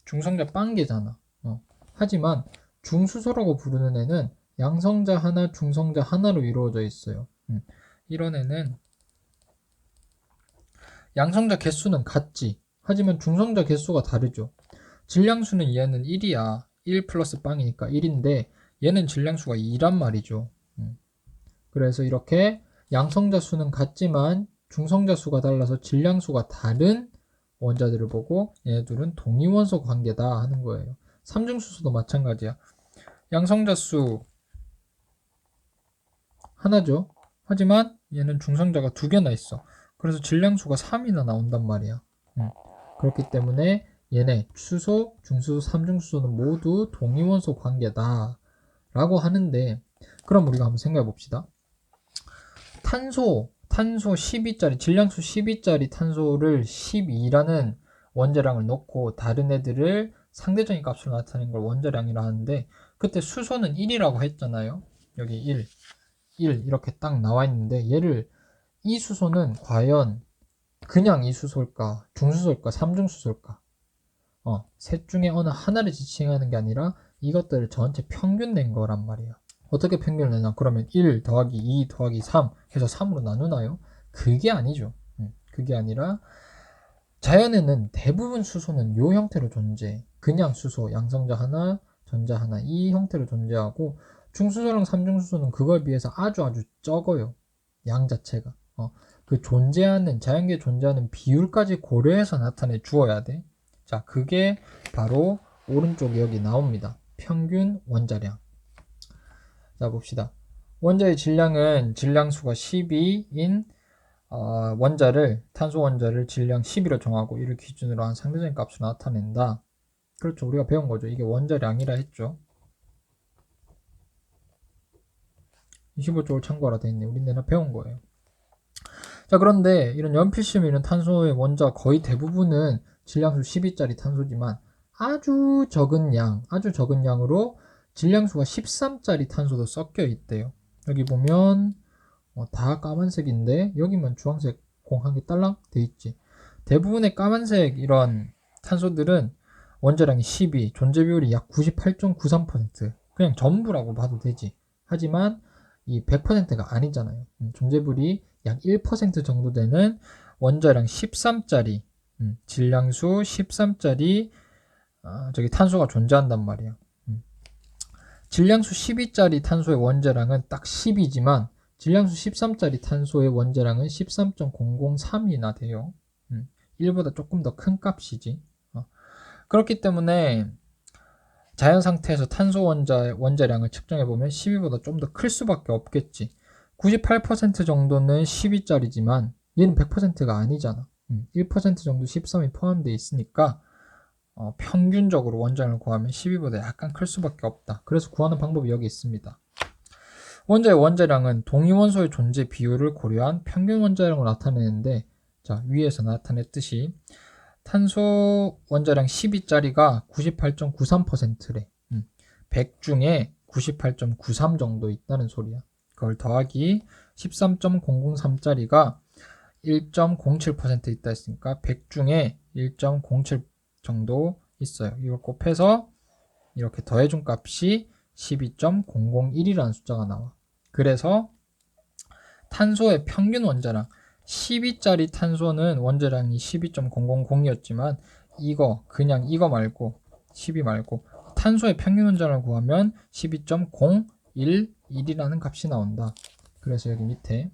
Speaker 1: 중성자 빵개잖아. 하지만 중수소라고 부르는 애는 양성자 하나, 중성자 하나로 이루어져 있어요. 이런 애는 양성자 개수는 같지. 하지만 중성자 개수가 다르죠. 질량수는 얘는 1이야. 1 플러스 빵이니까 1인데 얘는 질량수가 2란 말이죠. 그래서 이렇게 양성자 수는 같지만 중성자 수가 달라서 질량수가 다른 원자들을 보고 얘네들은 동위원소 관계다 하는 거예요. 삼중수소도 마찬가지야. 양성자 수 하나죠. 하지만 얘는 중성자가 2개나 있어. 그래서 질량수가 3이나 나온단 말이야. 그렇기 때문에 얘네 수소, 중수소, 삼중수소는 모두 동위원소 관계다 라고 하는데, 그럼 우리가 한번 생각해 봅시다. 탄소 12짜리, 질량수 12짜리 탄소를 12라는 원자량을 넣고 다른 애들을 상대적인 값으로 나타내는 걸 원자량이라 하는데, 그때 수소는 1이라고 했잖아요. 여기 1 이렇게 딱 나와 있는데, 이 수소는 과연 그냥 이 수소일까, 중수소일까, 삼중수소일까? 셋 중에 어느 하나를 지칭하는 게 아니라 이것들을 전체 평균 낸 거란 말이에요. 어떻게 평균을 내냐? 그러면 1 더하기 2 더하기 3 해서 3으로 나누나요? 그게 아니죠. 그게 아니라 자연에는 대부분 수소는 이 형태로 존재해. 그냥 수소, 양성자 하나, 전자 하나 이 형태로 존재하고 중수소랑 삼중수소는 그걸 비해서 아주 적어요. 양 자체가. 그 존재하는 자연계에 존재하는 비율까지 고려해서 나타내 주어야 돼. 자, 그게 바로 오른쪽에 여기 나옵니다. 평균 원자량. 자, 봅시다. 원자의 질량은 질량수가 12인 원자를 탄소 원자를 질량 12로 정하고 이를 기준으로 한 상대적인 값으로 나타낸다. 그렇죠. 우리가 배운 거죠. 이게 원자량이라 했죠. 25쪽을 참고하라 돼 있네. 우리 내나 배운 거예요. 자, 그런데 이런 연필심에 있는 탄소의 원자 거의 대부분은 질량수 12짜리 탄소지만 아주 적은 양으로 질량수가 13짜리 탄소도 섞여 있대요. 여기 보면 다 까만색인데 여기만 주황색 공 한 개 딸랑 돼 있지. 대부분의 까만색 이런 탄소들은 원자량이 12, 존재 비율이 약 98.93%. 그냥 전부라고 봐도 되지. 하지만 이 100%가 아니잖아요. 존재 비율이 약 1% 정도 되는 원자량 13짜리, 질량수 13짜리 저기 탄소가 존재한단 말이야. 질량수 12짜리 탄소의 원자량은 딱 10이지만 질량수 13짜리 탄소의 원자량은 13.003이나 돼요. 1보다 조금 더 큰 값이지. 그렇기 때문에 자연 상태에서 탄소 원자량을 측정해보면 12보다 좀 더 클 수밖에 없겠지. 98% 정도는 12짜리지만 얘는 100%가 아니잖아. 1% 정도 13이 포함되어 있으니까 평균적으로 원자량을 구하면 12보다 약간 클 수밖에 없다. 그래서 구하는 방법이 여기 있습니다. 원자의 원자량은 동위 원소의 존재 비율을 고려한 평균 원자량을 나타내는데, 자, 위에서 나타냈듯이 탄소 원자량 12짜리가 98.93%래. 100 중에 98.93 정도 있다는 소리야. 그걸 더하기 13.003짜리가 1.07% 있다 했으니까 100 중에 1.07 정도 있어요. 이걸 곱해서 이렇게 더해준 값이 12.001이라는 숫자가 나와. 그래서 탄소의 평균 원자량 12짜리 탄소는 원자량이 12.000이었지만 그냥 이거 말고 12 말고 탄소의 평균 원자량을 구하면 12.011이라는 값이 나온다. 그래서 여기 밑에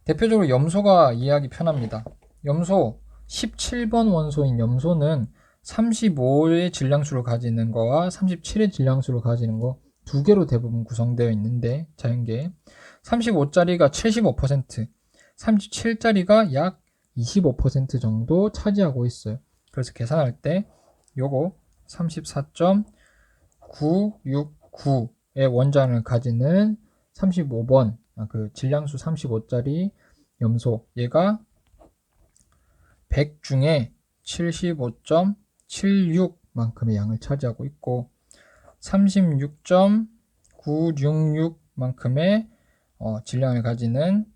Speaker 1: 대표적으로 염소가 이해하기 편합니다. 염소 17번 원소인 염소는 35의 질량수를 가지는 거와 37의 질량수를 가지는 거 두 개로 대부분 구성되어 있는데 자연계에 35짜리가 75%, 37짜리가 약 25% 정도 차지하고 있어요. 그래서 계산할 때 요거 34.969의 원자량을 가지는 35번 그 질량수 35짜리 염소 얘가 100 중에 75.76만큼의 양을 차지하고 있고 36.966만큼의 질량을 가지는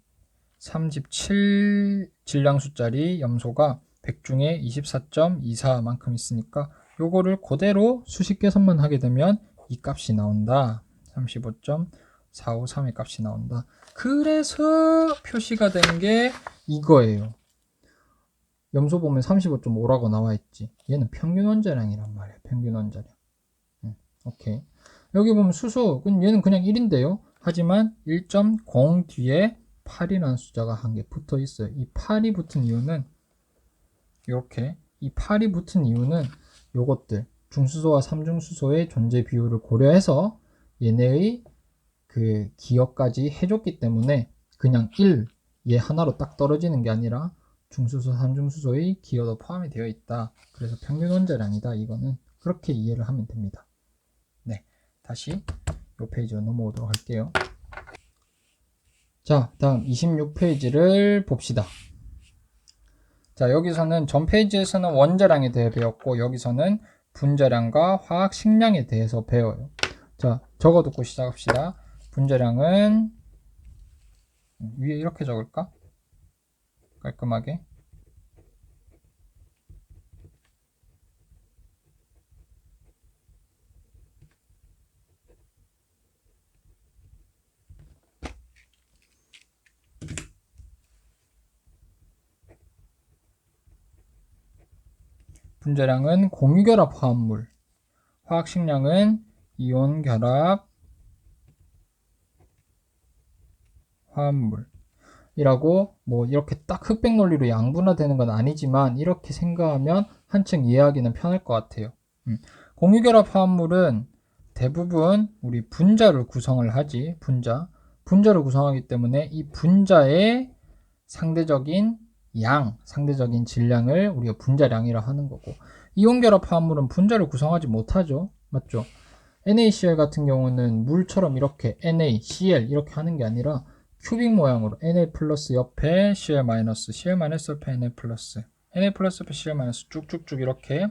Speaker 1: 37 질량수짜리 염소가 100 중에 24.24만큼 있으니까 요거를 그대로 수식 계산만 하게 되면 이 값이 나온다. 35.453의 값이 나온다. 그래서 표시가 된 게 이거예요. 염소 보면 35.5라고 나와 있지. 얘는 평균 원자량이란 말이야. 평균 원자량. 오케이. 여기 보면 수소, 얘는 그냥 1인데요. 하지만 1.0 뒤에 8이라는 숫자가 한 개 붙어 있어요. 이 8이 붙은 이유는 이렇게 이 8이 붙은 이유는 요것들 중수소와 삼중수소의 존재 비율을 고려해서 얘네의 그 기억까지 해줬기 때문에 그냥 1, 얘 하나로 딱 떨어지는 게 아니라 중수소, 삼중수소의 기여도 포함이 되어 있다. 그래서 평균 원자량이다. 이거는 그렇게 이해를 하면 됩니다. 네, 다시 이 페이지로 넘어오도록 할게요. 자, 다음 26페이지를 봅시다. 자, 여기서는 전 페이지에서는 원자량에 대해 배웠고 여기서는 분자량과 화학 식량에 대해서 배워요. 자, 적어두고 시작합시다. 분자량은 위에 이렇게 적을까? 깔끔하게. 분자량은 공유결합 화합물, 화학식량은 이온결합 화합물이라고 뭐 이렇게 딱 흑백 논리로 양분화되는 건 아니지만 이렇게 생각하면 한층 이해하기는 편할 것 같아요. 공유결합 화합물은 대부분 우리 분자를 구성을 하지. 분자를 구성하기 때문에 이 분자의 상대적인 상대적인 질량을 우리가 분자량이라 하는 거고, 이온결합 화합물은 분자를 구성하지 못하죠. 맞죠? NaCl 같은 경우는 물처럼 이렇게 NaCl 이렇게 하는 게 아니라 큐빅 모양으로 Na 플러스 옆에 Cl 마이너스, Cl 마이너스 옆에 Na 플러스, Na 플러스 옆에 Cl 마이너스 쭉쭉쭉 이렇게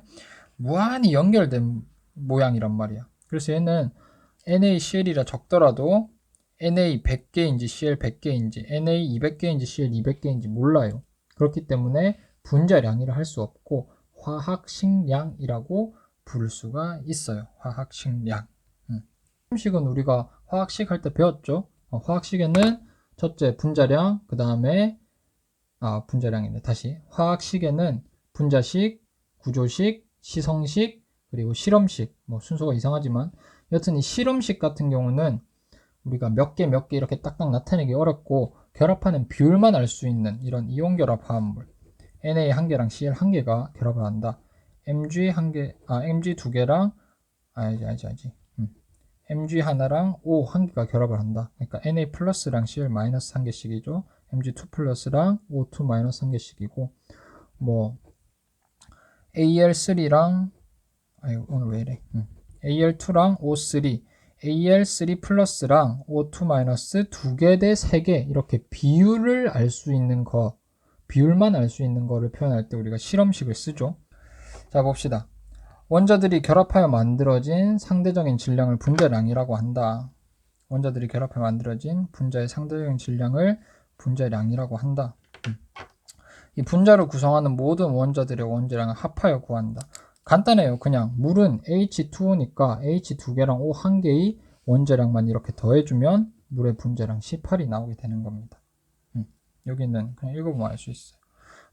Speaker 1: 무한히 연결된 모양이란 말이야. 그래서 얘는 NaCl이라 적더라도 Na 100개인지 Cl 100개인지 Na 200개인지 Cl 200개인지 몰라요. 그렇기 때문에 분자량이라 할 수 없고 화학식량이라고 부를 수가 있어요. 화학식량. 식은 우리가 화학식 할 때 배웠죠. 화학식에는 첫째 분자량, 그 다음에 분자량이네. 다시 화학식에는 분자식, 구조식, 시성식, 그리고 실험식. 뭐 순서가 이상하지만 여튼 이 실험식 같은 경우는 우리가 몇 개 이렇게 딱딱 나타내기 어렵고 결합하는 비율만 알 수 있는 이런 이온결합 화합물, Na 한 개랑 Cl 한 개가 결합을 한다. Mg 한 개, Mg 두 개랑 알지. Mg 하나랑 O 한 개가 결합을 한다. 그러니까 Na 플러스랑 Cl 마이너스 한 개씩이죠. Mg2 플러스랑 O2 마이너스 한 개씩이고, 뭐 Al3랑 오늘 왜 이래? Al2랑 O3, Al3 플러스랑 O2 마이너스 두 개 대 세 개, 이렇게 비율을 알 수 있는 거, 비율만 알 수 있는 거를 표현할 때 우리가 실험식을 쓰죠. 자, 봅시다. 원자들이 결합하여 만들어진 상대적인 질량을 분자량이라고 한다. 원자들이 결합하여 만들어진 분자의 상대적인 질량을 분자량이라고 한다. 이 분자를 구성하는 모든 원자들의 원자량을 합하여 구한다. 간단해요. 그냥 물은 H2O니까 H 두 개랑 O 한 개의 원자량만 이렇게 더해주면 물의 분자량 18이 나오게 되는 겁니다. 여기는 그냥 읽어보면 알 수 있어요.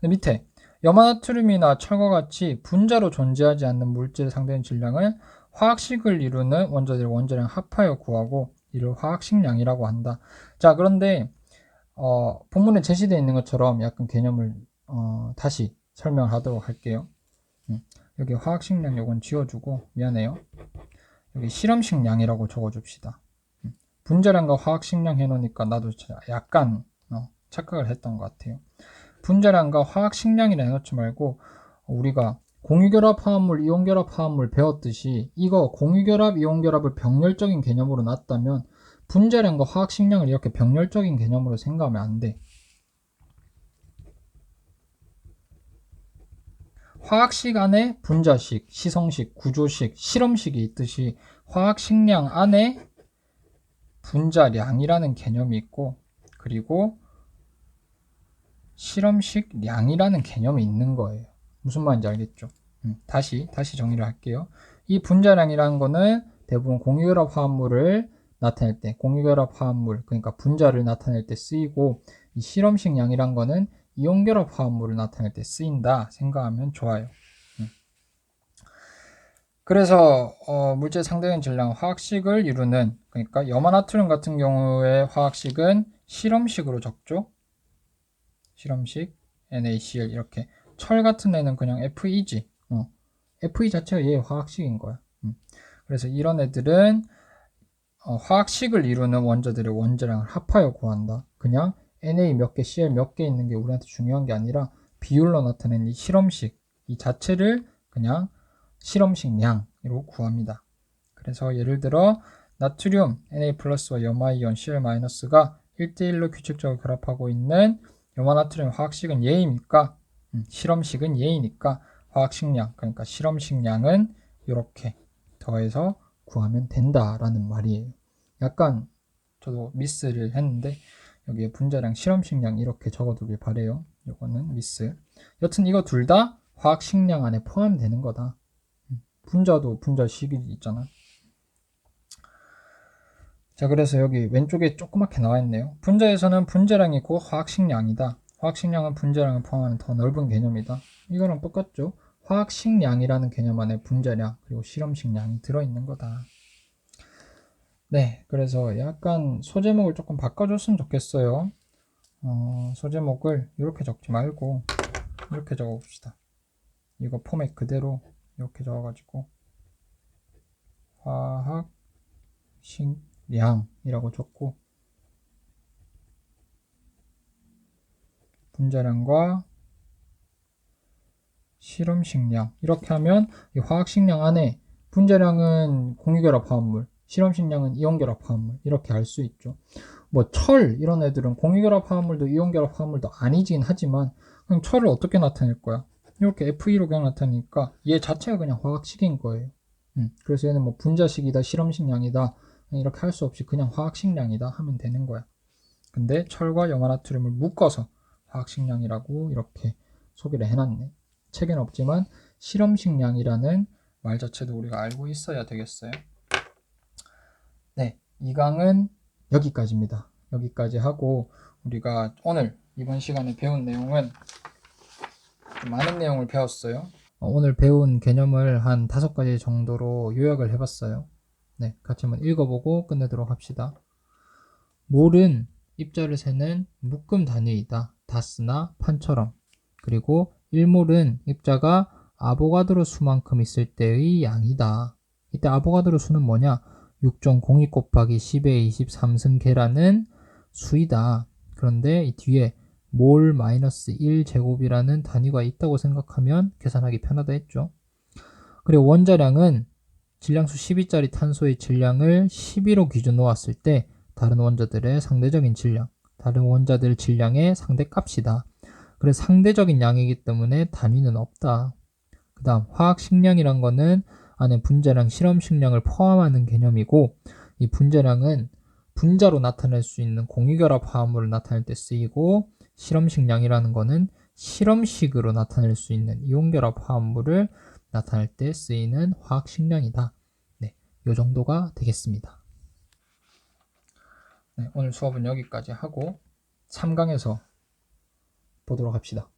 Speaker 1: 근데 밑에 염화나트륨이나 철과 같이 분자로 존재하지 않는 물질의 상대적인 질량을 화학식을 이루는 원자들의 원자량 합하여 구하고 이를 화학식량이라고 한다. 자, 그런데 본문에 제시되어 있는 것처럼 약간 개념을 다시 설명을 하도록 할게요. 여기 화학식량 요건 지워주고, 미안해요. 여기 실험식량이라고 적어줍시다. 분자량과 화학식량 해놓으니까 나도 약간 착각을 했던 것 같아요. 분자량과 화학식량이라 해놓지 말고 우리가 공유결합 화합물, 이온결합 화합물 배웠듯이 이거 공유결합, 이온결합을 병렬적인 개념으로 놨다면 분자량과 화학식량을 이렇게 병렬적인 개념으로 생각하면 안 돼. 화학식 안에 분자식, 시성식, 구조식, 실험식이 있듯이 화학식량 안에 분자량이라는 개념이 있고, 그리고 실험식량이라는 개념이 있는 거예요. 무슨 말인지 알겠죠? 다시 정리를 할게요. 이 분자량이라는 거는 대부분 공유결합 화합물을 나타낼 때, 공유결합 화합물, 그러니까 분자를 나타낼 때 쓰이고, 이 실험식량이란 거는 이온결합 화합물을 나타낼 때 쓰인다 생각하면 좋아요. 그래서 물질 상대적인 질량 화학식을 이루는, 그러니까 염화나트륨 같은 경우의 화학식은 실험식으로 적죠. 실험식 NaCl 이렇게. 철 같은 애는 그냥 Fe지. Fe 자체가 얘의 화학식인 거야. 그래서 이런 애들은 화학식을 이루는 원자들의 원자량을 합하여 구한다. 그냥 Na 몇 개, Cl 몇 개 있는 게 우리한테 중요한 게 아니라 비율로 나타낸 이 실험식, 이 자체를 그냥 실험식량으로 구합니다. 그래서 예를 들어 나트륨 Na 플러스와 염화이온 Cl 마이너스가 1대1로 규칙적으로 결합하고 있는 염화나트륨 화학식은 예이니까, 실험식은 예이니까 화학식량, 그러니까 실험식량은 이렇게 더해서 구하면 된다라는 말이에요. 약간 저도 미스를 했는데 여기에 분자량, 실험식량 이렇게 적어두길 바래요. 이거는 미스. 여튼 이거 둘 다 화학식량 안에 포함되는 거다. 분자도 분자식이 있잖아. 자, 그래서 여기 왼쪽에 조그맣게 나와 있네요. 분자에서는 분자량이 곧 화학식량이다. 화학식량은 분자량을 포함하는 더 넓은 개념이다. 이거랑 똑같죠. 화학식량이라는 개념 안에 분자량 그리고 실험식량이 들어있는 거다. 네, 그래서 약간 소제목을 조금 바꿔줬으면 좋겠어요. 소제목을 이렇게 적지 말고 이렇게 적어봅시다. 이거 포맷 그대로 이렇게 적어가지고 화학식량이라고 적고 분자량과 실험식량 이렇게 하면 이 화학식량 안에 분자량은 공유결합 화합물, 실험식량은 이온결합 화합물 이렇게 알 수 있죠. 뭐 철 이런 애들은 공유결합 화합물도 이온결합 화합물도 아니긴 하지만 그럼 철을 어떻게 나타낼 거야? 이렇게 F2로 그냥 나타내니까 얘 자체가 그냥 화학식인 거예요. 그래서 얘는 뭐 분자식이다, 실험식량이다 이렇게 할 수 없이 그냥 화학식량이다 하면 되는 거야. 근데 철과 염화나트륨을 묶어서 화학식량이라고 이렇게 소개를 해놨네. 책에는 없지만 실험식량이라는 말 자체도 우리가 알고 있어야 되겠어요. 네, 2강은 여기까지입니다. 여기까지 하고 우리가 오늘 이번 시간에 배운 내용은 많은 내용을 배웠어요. 오늘 배운 개념을 한 5가지 정도로 요약을 해봤어요. 네, 같이 한번 읽어보고 끝내도록 합시다. 몰은 입자를 세는 묶음 단위이다. 다스나 판처럼. 그리고 1몰은 입자가 아보가드로 수만큼 있을 때의 양이다. 이때 아보가드로 수는 뭐냐? 6.02 곱하기 10의 23승계라는 수이다. 그런데 이 뒤에 몰 마이너스 1제곱이라는 단위가 있다고 생각하면 계산하기 편하다 했죠. 그리고 원자량은 질량수 12짜리 탄소의 질량을 12로 기준 놓았을 때 다른 원자들의 상대적인 질량, 다른 원자들 질량의 상대값이다. 그래서 상대적인 양이기 때문에 단위는 없다. 그 다음 화학식량이란 거는 안에 분자량, 실험식량을 포함하는 개념이고 이 분자량은 분자로 나타낼 수 있는 공유결합 화합물을 나타낼 때 쓰이고 실험식량이라는 거는 실험식으로 나타낼 수 있는 이온결합 화합물을 나타낼 때 쓰이는 화학식량이다. 네, 이 정도가 되겠습니다. 네, 오늘 수업은 여기까지 하고 3강에서 보도록 합시다.